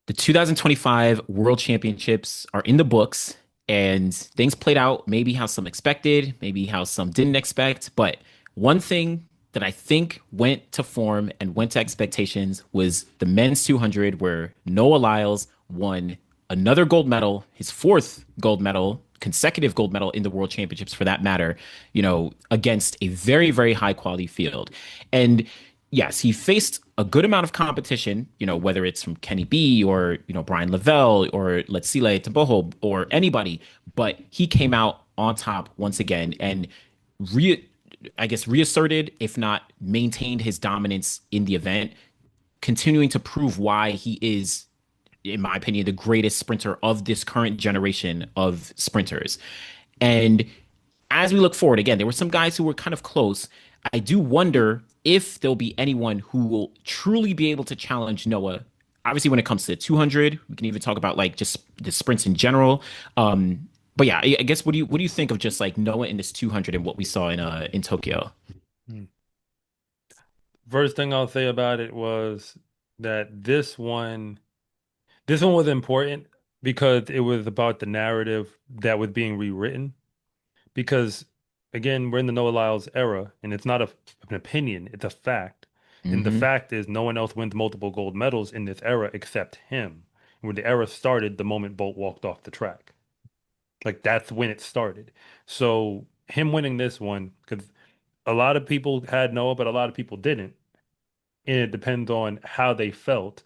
The 2025 World Championships are in the books, and things played out maybe how some expected, maybe how some didn't expect. But one thing that I think went to form and went to expectations was the men's 200, where Noah Lyles won another gold medal, his fourth gold medal, consecutive gold medal in the World Championships for that matter, against a very, very high quality field. And yes, he faced a good amount of competition, whether it's from Kenny B or, Bryan Levell or Letsile Tebogo or anybody, but he came out on top once again and re I guess reasserted, if not maintained his dominance in the event, continuing to prove why he is, in my opinion, the greatest sprinter of this current generation of sprinters. And as we look forward, again, there were some guys who were kind of close. I do wonder if there'll be anyone who will truly be able to challenge Noah. Obviously, when it comes to the 200, we can even talk about like just the sprints in general. But yeah, I guess what do you think of just like Noah in this 200 and what we saw in Tokyo? Hmm. First thing I'll say about it was that this one was important because it was about the narrative that was being rewritten. Because again, we're in the Noah Lyles era, and it's not an opinion, it's a fact. And the Hmm. fact is, no one else wins multiple gold medals in this era except him. Where the era started, the moment Bolt walked off the track. Like that's when it started. So him winning this one, because a lot of people had Noah, but a lot of people didn't. And it depends on how they felt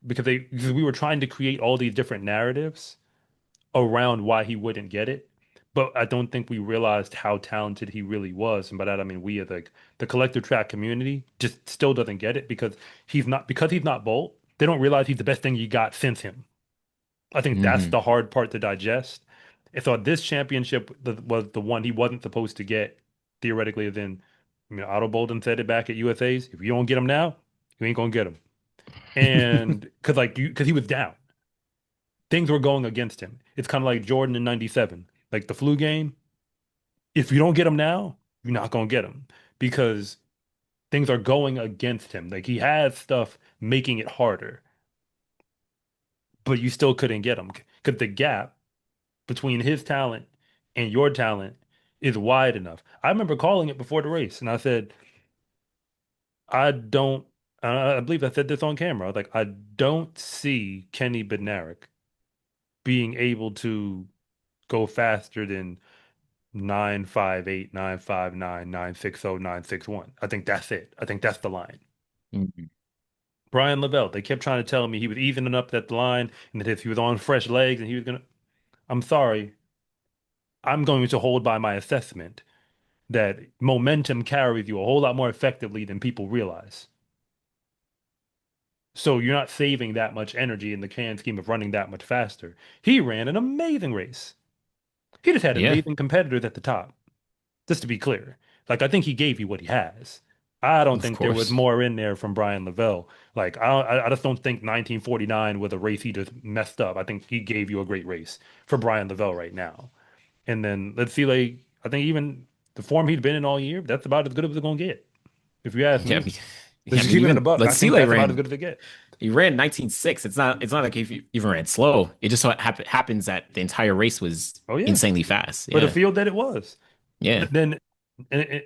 because we were trying to create all these different narratives around why he wouldn't get it. But I don't think we realized how talented he really was. And by that I mean we as like the collective track community just still doesn't get it because he's not Bolt. They don't realize he's the best thing you got since him. I think that's Hmm. the hard part to digest. I thought this championship was the one he wasn't supposed to get theoretically. Then, Otto Bolden said it back at USA's. If you don't get him now, you ain't gonna get him. And because he was down, things were going against him. It's kind of like Jordan in '97, like the flu game. If you don't get him now, you're not gonna get him because things are going against him. Like he has stuff making it harder, but you still couldn't get him because the gap between his talent and your talent is wide enough. I remember calling it before the race, and I said, I don't. I believe I said this on camera. I was like, I don't see Kenny Bednarek being able to go faster than 958, 959, 960, 961. I think that's it. I think that's the line. Hmm. Bryan Levell, they kept trying to tell me he was evening up that line and that if he was on fresh legs and he was gonna. I'm sorry. I'm going to hold by my assessment that momentum carries you a whole lot more effectively than people realize. So you're not saving that much energy in the grand scheme of running that much faster. He ran an amazing race. He just had Yeah, amazing competitors at the top. Just to be clear, like I think he gave you what he has. I don't of think there was course. more in there from Bryan Levell. Like I just don't think 1949 was a race he just messed up. I think he gave you a great race for Bryan Levell right now. And then let's see, like I think even the form he'd been in all year, that's about as good as it's gonna get, if you ask Yeah, me. yeah. I Let's mean, keep it in a even buck. I let's think see, like that's about as ran good as it get. he ran 19.6. It's not like he even ran slow. It just so happens that the entire race was Oh yeah, insanely fast. for the Yeah, field that it was. yeah. But then,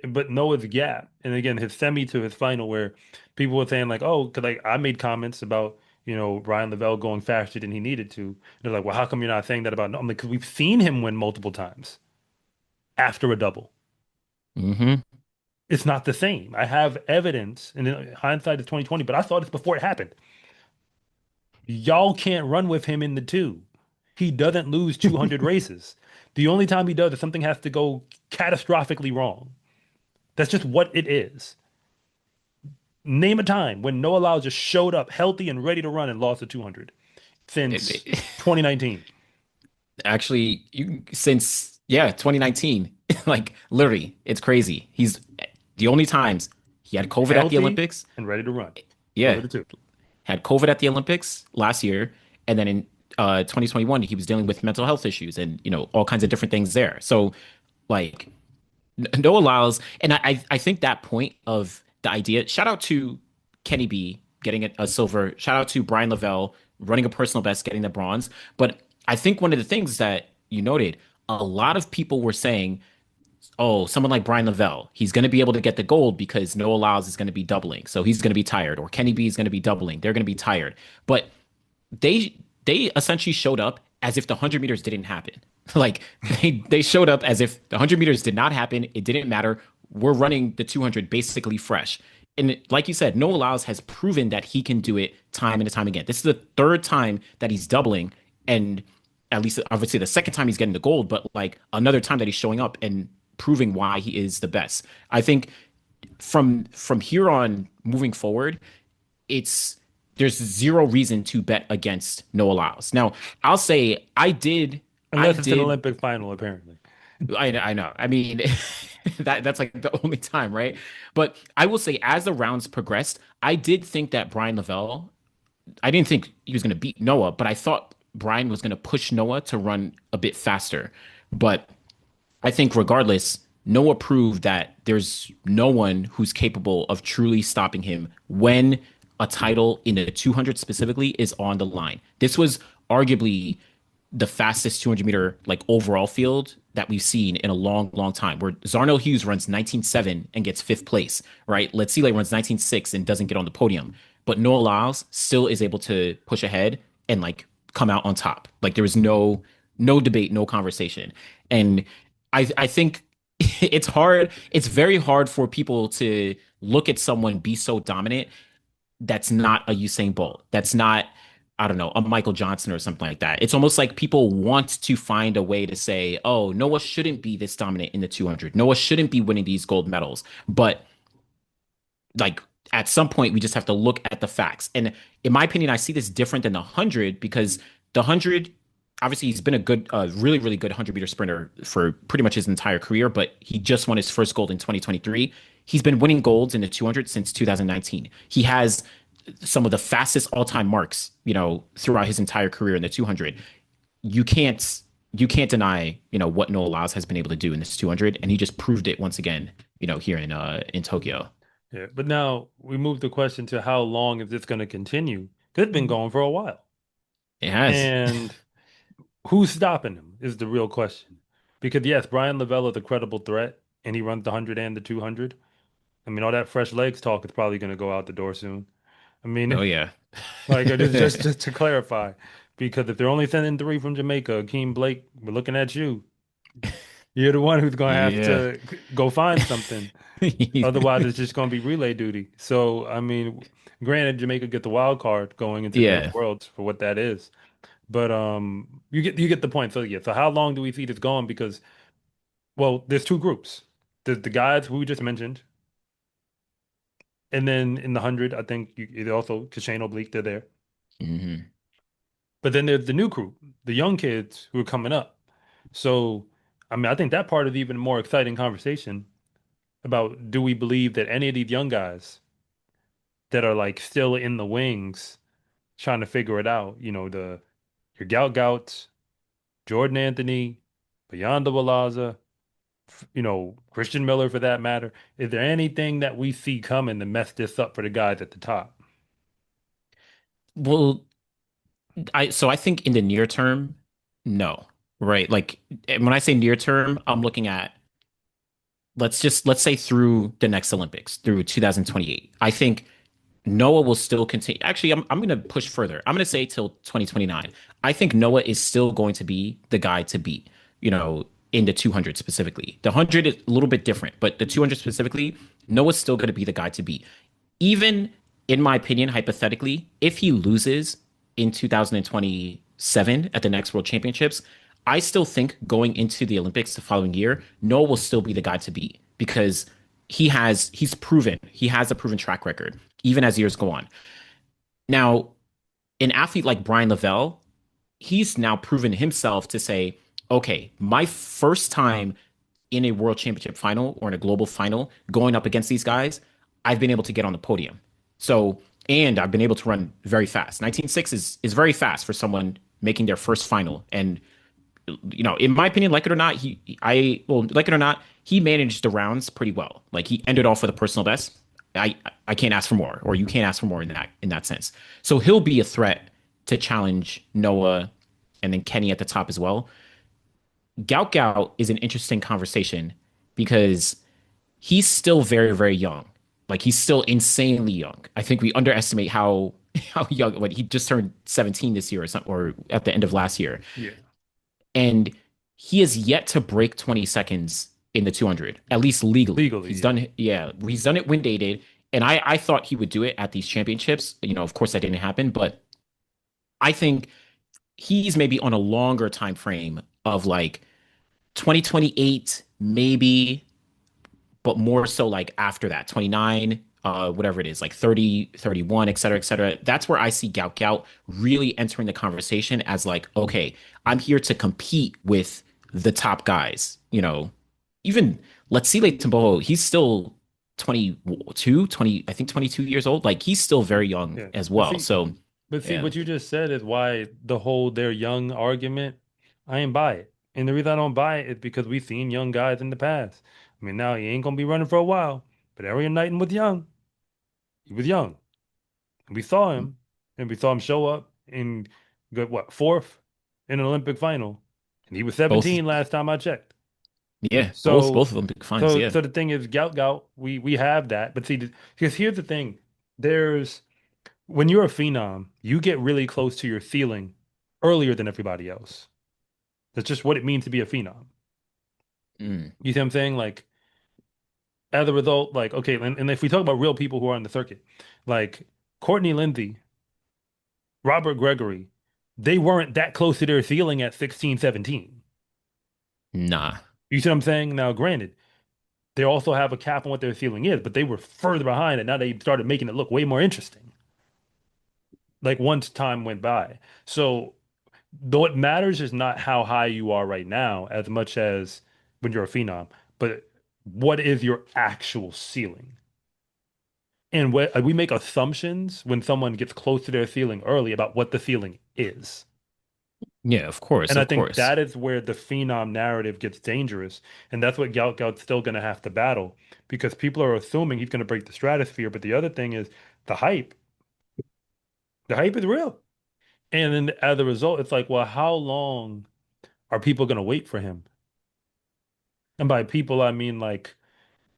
but Noah's gap, and again his semi to his final, where people were saying like, oh, because like I made comments about Ryan Lavelle going faster than he needed to. They're like, well, how come you're not saying that about Noah? I'm like, because we've seen him win multiple times after a double. Hmm. It's not the same. I have evidence, and in hindsight is 2020, but I saw this before it happened. Y'all can't run with him in the two. He doesn't lose 200 races. The only time he does is something has to go catastrophically wrong. That's just what it is. Name a time when Noah Lyles just showed up healthy and ready to run and lost to 200 since 2019. Actually, since yeah 2019, like literally, it's crazy. He's the only times he had COVID at the Healthy Olympics. and ready to run. Those Yeah, are the two. had COVID at the Olympics last year, and then in 2021 he was dealing with mental health issues and all kinds of different things there. So like Noah Lyles, and I think that point of the idea. Shout out to Kenny B getting a silver. Shout out to Bryan Levell running a personal best, getting the bronze. But I think one of the things that you noted, a lot of people were saying, oh, someone like Bryan Levell, he's going to be able to get the gold because Noah Lyles is going to be doubling. So he's going to be tired. Or Kenny B is going to be doubling. They're going to be tired. But they essentially showed up as if the 100 meters didn't happen. Like they showed up as if the 100 meters did not happen. It didn't matter. We're running the 200 basically fresh. And like you said, Noah Lyles has proven that he can do it time and time again. This is the third time that he's doubling, and at least obviously the second time he's getting the gold, but like another time that he's showing up and proving why he is the best. I think from here on moving forward, it's there's zero reason to bet against Noah Lyles. Now, I'll say I Unless it's an did Olympic final, apparently. I know. I mean, that's like the only time, right? But I will say, as the rounds progressed, I did think that Bryan Levell. I didn't think he was going to beat Noah, but I thought Bryan was going to push Noah to run a bit faster. But I think regardless, Noah proved that there's no one who's capable of truly stopping him when a title in the 200 specifically is on the line. This was arguably the fastest 200 meter like overall field that we've seen in a long, long time. Where Zarnell Hughes runs 19.7 and gets fifth place, right? Letsile runs 19.6 and doesn't get on the podium, but Noah Lyles still is able to push ahead and like come out on top. Like there was no debate, no conversation, and I think it's hard. It's very hard for people to look at someone be so dominant that's not a Usain Bolt. That's not, I don't know, a Michael Johnson or something like that. It's almost like people want to find a way to say, oh, Noah shouldn't be this dominant in the 200. Noah shouldn't be winning these gold medals. But like at some point, we just have to look at the facts. And in my opinion, I see this different than the 100 because the 100, obviously, he's been a good, really, really good 100-meter sprinter for pretty much his entire career, but he just won his first gold in 2023. He's been winning golds in the 200 since 2019. He has some of the fastest all-time marks, throughout his entire career in the 200. You can't you can't deny, what Noah Lyles has been able to do in this 200, and he just proved it once again, here in Tokyo. Yeah, but now we move the question to how long is this going to continue? Because it's been going for a while. It has. And who's stopping him is the real question. Because yes, Bryan Levell is a credible threat, and he runs the 100 and the 200. I mean, all that fresh legs talk is probably going to go out the door soon. I mean, Oh yeah. like just to clarify, because if they're only sending three from Jamaica, Akeem Blake, we're looking at you. You're the one who's going to have Yeah. to go find something. Otherwise, it's just going to be relay duty. So, I mean, granted, Jamaica get the wild card going into the other Yeah. worlds for what that is. But you get the point. So yeah, so how long do we see this going? Because well, there's two groups. There's the guys who we just mentioned, and then in the 100, I think it also Kashane Oblique, they're there. Hmm. But then there's the new group, the young kids who are coming up. So, I mean, I think that part of the even more exciting conversation about do we believe that any of these young guys that are like still in the wings trying to figure it out, your Gouts, Jordan Anthony, Beyond the Walaza, Christian Miller for that matter. Is there anything that we see coming to mess this up for the guys at the top? Well, I think in the near term, no. Right? Like when I say near term, I'm looking at let's say through the next Olympics, through 2028. I think Noah will still continue. Actually, I'm going to push further. I'm going to say till 2029. I think Noah is still going to be the guy to beat, in the 200 specifically. The 100 is a little bit different, but the 200 specifically, Noah's still going to be the guy to beat. Even in my opinion, hypothetically, if he loses in 2027 at the next World Championships, I still think going into the Olympics the following year, Noah will still be the guy to beat because he has a proven track record even as years go on. Now, an athlete like Bryan Levell, he's now proven himself to say, okay, my first time in a world championship final or in a global final going up against these guys, I've been able to get on the podium. So, and I've been able to run very fast. 19.6 is very fast for someone making their first final. And in my opinion, like it or not, like it or not, he managed the rounds pretty well. Like he ended off with a personal best. I can't ask for more, or you can't ask for more in that sense. So he'll be a threat to challenge Noah and then Kenny at the top as well. Gout Gout is an interesting conversation because he's still very, very young. Like he's still insanely young. I think we underestimate how young. What he just turned 17 this year or something, or at the end of last year, Yeah. and he has yet to break 20 seconds in the 200, at least legally. Legally, He's yeah. done, yeah, he's done it when dated, and I thought he would do it at these championships. You know, of course that didn't happen, but I think he's maybe on a longer time frame of like 2028, maybe, but more so like after that, 29, whatever it is, like 30, 31, et cetera, et cetera. That's where I see Gout Gout really entering the conversation as like, okay, I'm here to compete with the top guys. You know, even Letsile Tebogo, he's still 22, 20, I think 22 years old. Like he's still very young Yeah. as But well. see, So, but see, yeah. what you just said is why the whole they're young argument, I ain't buy it. And the reason I don't buy it is because we've seen young guys in the past. I mean, now he ain't gonna be running for a while, but Arian Knighton was young. He was young. And we saw him, and we saw him show up and go what, fourth in an Olympic final. And he was Both, 17 last time I checked. yeah, So both of them big finals. so Yeah. so the thing is, gout gout, we have that. But see, because here's the thing, there's when you're a phenom, you get really close to your ceiling earlier than everybody else. That's just what it means to be a phenom. Mm, You see what I'm saying? Like as a result, like okay, and if we talk about real people who are on the circuit, like Courtney Lindsay, Robert Gregory, they weren't that close to their ceiling at 16, 17. nah. You see what I'm saying? Now, granted, they also have a cap on what their ceiling is, but they were further behind, and now they started making it look way more interesting. Like once time went by. So though it matters is not how high you are right now as much as when you're a phenom, but what is your actual ceiling? And we make assumptions when someone gets close to their ceiling early about what the ceiling is. Yeah, of course, And I of think course. that is where the phenom narrative gets dangerous. And that's what Gout's still going to have to battle because people are assuming he's going to break the stratosphere. But the other thing is the hype. The hype is real. And then as a result, it's like, well, how long are people going to wait for him? And by people, I mean like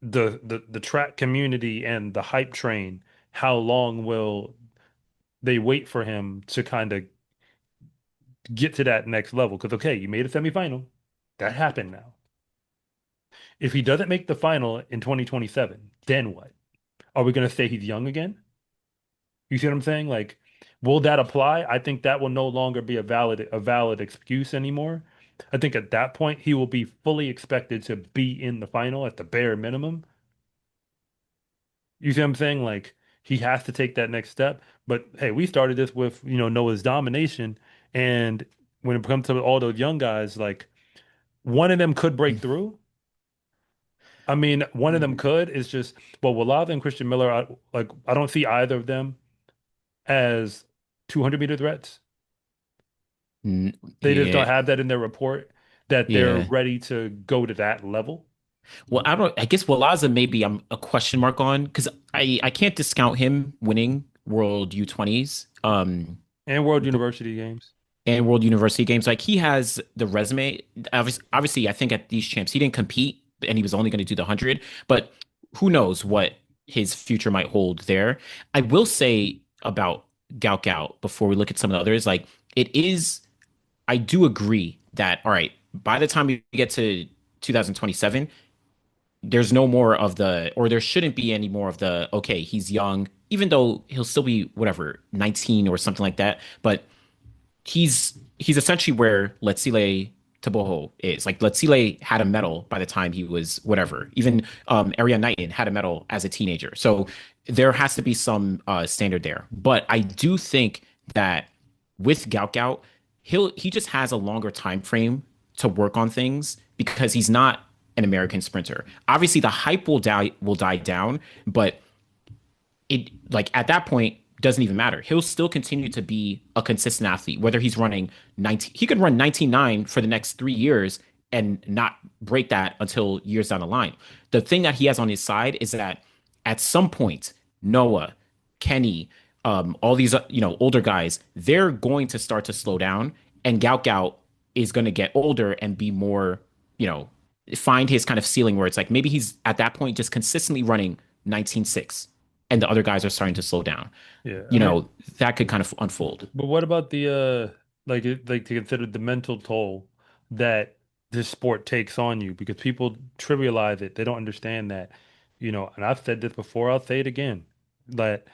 the track community and the hype train. How long will they wait for him to kind of get to that next level? Because okay, you made a semifinal. That happened now. If he doesn't make the final in 2027, then what? Are we going to say he's young again? You see what I'm saying? Like, will that apply? I think that will no longer be a valid excuse anymore. I think at that point he will be fully expected to be in the final at the bare minimum. You see what I'm saying? Like he has to take that next step. But hey, we started this with, Noah's domination. And when it comes to all those young guys, like one of them could break through. I mean, one of them could. It's just, well, Walava and Christian Miller, I don't see either of them as 200-meter threats. They just don't Yeah, have that in their report that they're yeah. ready to go to that level. Well, I don't. I guess Walaza maybe I'm a question mark on because I can't discount him winning World U20s And World University games. and World University games. Like he has the resume. Obviously, I think at these champs he didn't compete and he was only going to do the 100. But who knows what his future might hold there. I will say about Gout Gout before we look at some of the others. Like it is. I do agree that all right. By the time we get to 2027 there's no more of the, or there shouldn't be any more of the, okay, he's young, even though he'll still be whatever, 19 or something like that. But he's essentially where Letsile Tebogo is. Like Letsile had a medal by the time he was whatever. Even Ariane Knighton had a medal as a teenager. So there has to be some standard there. But I do think that with Gout Gout, he just has a longer time frame to work on things because he's not an American sprinter. Obviously, the hype will die down, but it like at that point doesn't even matter. He'll still continue to be a consistent athlete, whether he's running 19, he could run 19.9 for the next 3 years and not break that until years down the line. The thing that he has on his side is that at some point, Noah, Kenny, all these older guys, they're going to start to slow down, and Gout is going to get older and be more, you know, find his kind of ceiling where it's like maybe he's at that point just consistently running 19.6, and the other guys are starting to slow down. Yeah, I You mean, know, that could kind of unfold. but what about the like to consider the mental toll that this sport takes on you because people trivialize it. They don't understand that, and I've said this before, I'll say it again. That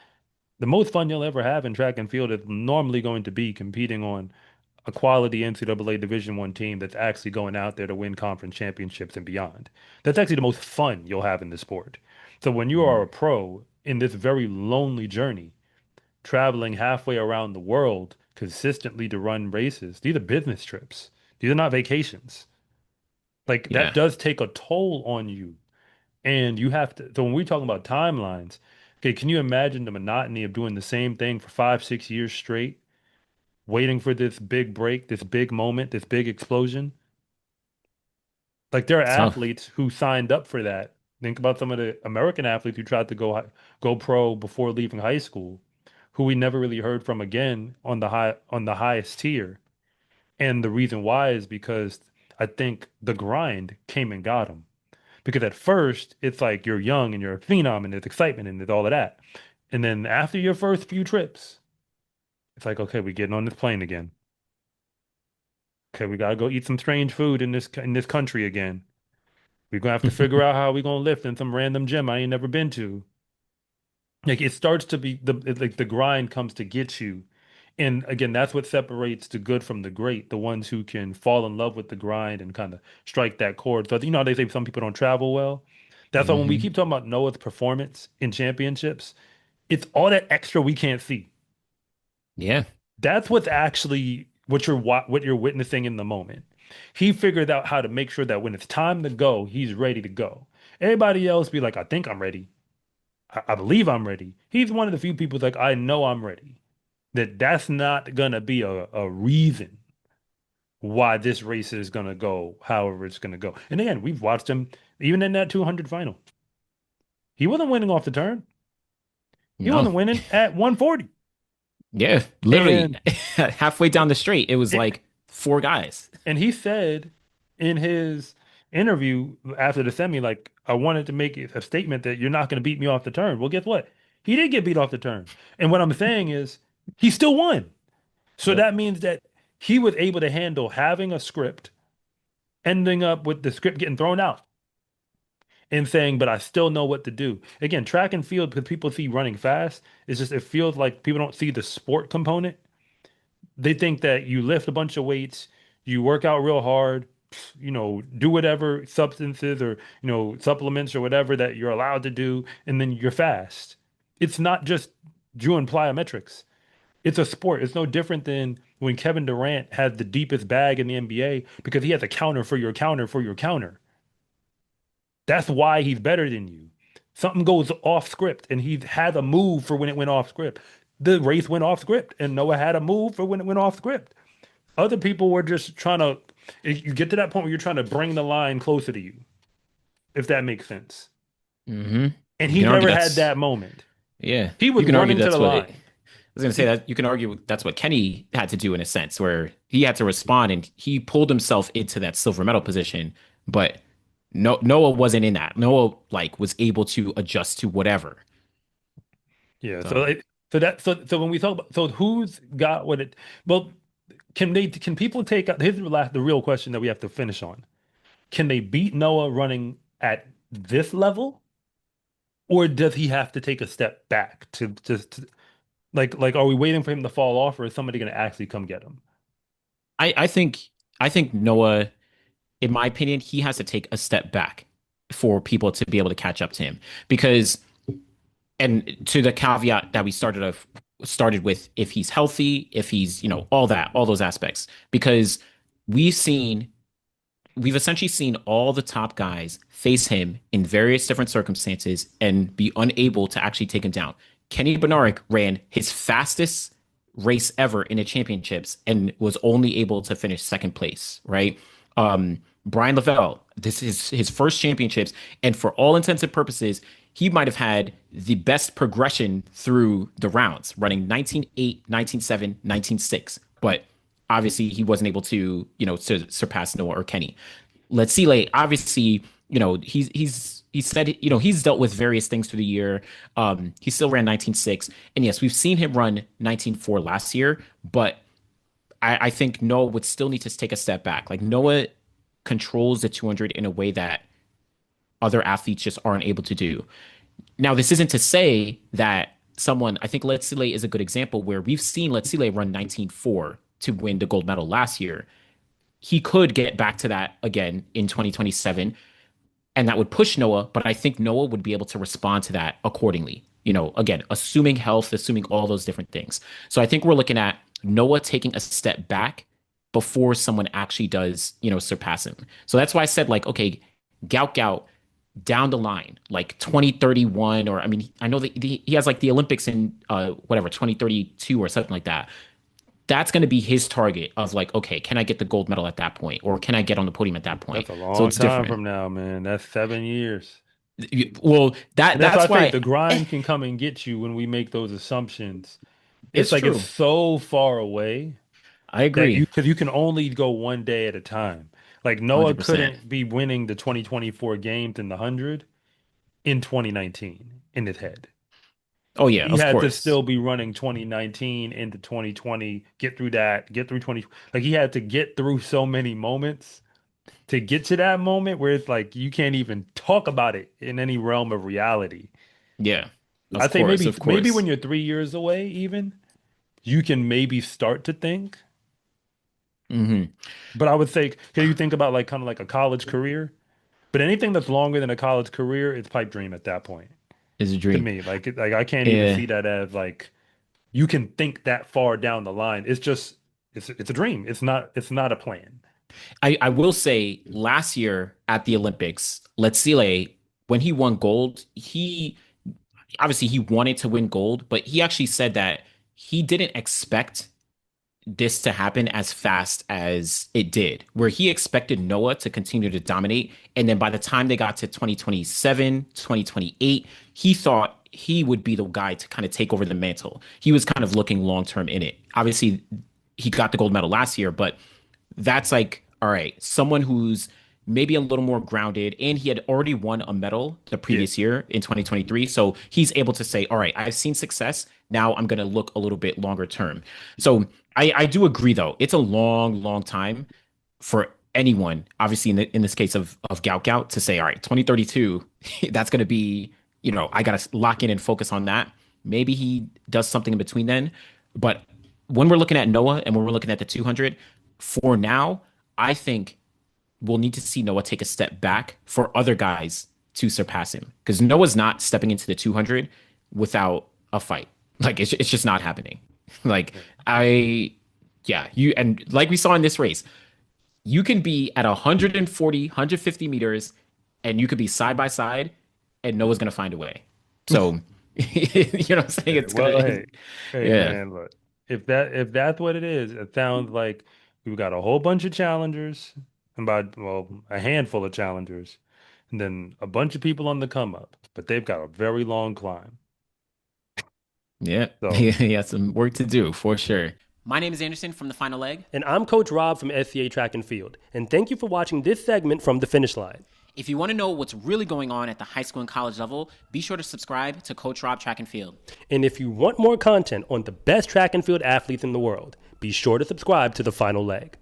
the most fun you'll ever have in track and field is normally going to be competing on a quality NCAA Division One team that's actually going out there to win conference championships and beyond. That's actually the most fun you'll have in the sport. So when you are a Mhm. pro in this very lonely journey, traveling halfway around the world consistently to run races, these are business trips. These are not vacations. Like that Yeah, does take a toll on you. And you have to, so when we're talking about timelines, okay, can you imagine the monotony of doing the same thing for 5, 6 years straight, waiting for this big break, this big moment, this big explosion? Like there are tough. athletes who signed up for that. Think about some of the American athletes who tried to go pro before leaving high school, who we never really heard from again on the highest tier. And the reason why is because I think the grind came and got them. Because at first it's like you're young and you're a phenom and there's excitement and there's all of that. And then after your first few trips, it's like, okay, we're getting on this plane again. Okay, we gotta go eat some strange food in this country again. We're gonna have to figure out how we're gonna lift in some random gym I ain't never been to. Like it starts to be like the grind comes to get you. And again, that's what separates the good from the great, the ones who can fall in love with the grind and kind of strike that chord. So, how they say some people don't travel well. That's why when we Hmm. keep talking about Noah's performance in championships, it's all that extra we can't see. Yeah, That's what's actually what you're witnessing in the moment. He figured out how to make sure that when it's time to go, he's ready to go. Everybody else be like, I think I'm ready. I believe I'm ready. He's one of the few people like, I know I'm ready. That's not gonna be a reason why this race is gonna go however it's gonna go. And again, we've watched him even in that 200 final. He wasn't winning off the turn. He no, wasn't winning at 140. yeah, literally And halfway down the straight, it was like four guys. and he said in his interview after the semi, like, I wanted to make a statement that you're not gonna beat me off the turn. Well, guess what? He did get beat off the turn. And what I'm saying is he still won. So Yep. that means that he was able to handle having a script, ending up with the script getting thrown out and saying, but I still know what to do. Again, track and field, because people see running fast, it's just, it feels like people don't see the sport component. They think that you lift a bunch of weights, you work out real hard, do whatever substances or, supplements or whatever that you're allowed to do, and then you're fast. It's not just doing plyometrics. It's a sport. It's no different than when Kevin Durant has the deepest bag in the NBA because he has a counter for your counter for your counter. That's why he's better than you. Something goes off script, and he had a move for when it went off script. The race went off script, and Noah had a move for when it went off script. Other people were just trying to, you get to that point where you're trying to bring the line closer to you, if that makes sense. Hmm. And You he can argue never had that's that moment. yeah. He was You can argue running to that's the what line. I was gonna say He, that you can argue that's what Kenny had to do in a sense, where he had to respond and he pulled himself into that silver medal position, but no Noah wasn't in that. Noah like was able to adjust to whatever. yeah. So So like, so when we talk about so who's got what it well can people take out here's the real question that we have to finish on. Can they beat Noah running at this level, or does he have to take a step back to just like are we waiting for him to fall off, or is somebody going to actually come get him? I think Noah, in my opinion, he has to take a step back for people to be able to catch up to him. Because and to the caveat that we started with, if he's healthy, if he's, all those aspects. Because we've seen we've essentially seen all the top guys face him in various different circumstances and be unable to actually take him down. Kenny Bednarek ran his fastest race ever in the championships and was only able to finish second place, right? Bryan Levell, this is his first championships, and for all intents and purposes, he might have had the best progression through the rounds, running 19.8, 19.7, 19.6. But obviously, he wasn't able to, to surpass Noah or Kenny. Letsile, obviously, he said, he's dealt with various things through the year. He still ran 19.6. And yes, we've seen him run 19.4 last year, but I think Noah would still need to take a step back. Like Noah controls the 200 in a way that other athletes just aren't able to do. Now, this isn't to say that I think Letsile is a good example where we've seen Letsile run 19.4 to win the gold medal last year. He could get back to that again in 2027, and that would push Noah, but I think Noah would be able to respond to that accordingly. Again, assuming health, assuming all those different things. So I think we're looking at Noah taking a step back before someone actually does, surpass him. So that's why I said, like, okay, Gout down the line, like 2031, or I mean, I know that he has like the Olympics in whatever 2032 or something like that. That's going to be his target of like, okay, can I get the gold medal at that point, or can I get on the podium at that point? That's a So long it's time different. from now, man. That's 7 years. Well, And that's why I that's think why the grind can come and get you when we make those assumptions. It's it's like it's true. so far away I that agree, because you can only go one day at a time. Like Noah 100%. couldn't be winning the 2024 games in the 100 in 2019 in his head. Oh yeah, He of had to course. still be running 2019 into 2020, get through that, get through 20. Like he had to get through so many moments to get to that moment where it's like you can't even talk about it in any realm of reality. Yeah, of I'd say course, maybe of maybe when course. you're 3 years away, even you can maybe start to think. Hmm. But I would say, can you think about like kind of like a college career? But anything that's longer than a college career, it's pipe dream at that point. Is a To dream. me, like I can't even Yeah, see that as like you can think that far down the line. It's just it's a dream. It's not a plan. I will say last year at the Olympics, Letsile, when he won gold, he obviously he wanted to win gold, but he actually said that he didn't expect this to happen as fast as it did, where he expected Noah to continue to dominate. And then by the time they got to 2027, 2028, he thought he would be the guy to kind of take over the mantle. He was kind of looking long term in it. Obviously, he got the gold medal last year, but that's like, all right, someone who's maybe a little more grounded, and he had already won a medal the Yeah. previous year in 2023. So he's able to say, all right, I've seen success. Now I'm going to look a little bit longer term. So I do agree, though. It's a long, long time for anyone, obviously, in this case of Gout, to say, all right, 2032, that's going to be, I got to lock in and focus on that. Maybe he does something in between then. But when we're looking at Noah and when we're looking at the 200, for now, I think we'll need to see Noah take a step back for other guys to surpass him because Noah's not stepping into the 200 without a fight. Like it's just not happening. Like I, yeah, you and like we saw in this race, you can be at 140, 150 meters, and you could be side by side, and Noah's gonna find a way. So, you know what I'm saying? Yeah, It's gonna, well, hey, yeah, man, look, if that's what it is, it sounds like we've got a whole bunch of challengers, and by well, a handful of challengers, and then a bunch of people on the come up, but they've got a very long climb. yeah, So, he has some work to do for sure. My name is Anderson from the Final Leg. And I'm Coach Rob from SCA Track and Field. And thank you for watching this segment from the finish line. If you want to know what's really going on at the high school and college level, be sure to subscribe to Coach Rob Track and Field. And if you want more content on the best track and field athletes in the world, be sure to subscribe to the Final Leg.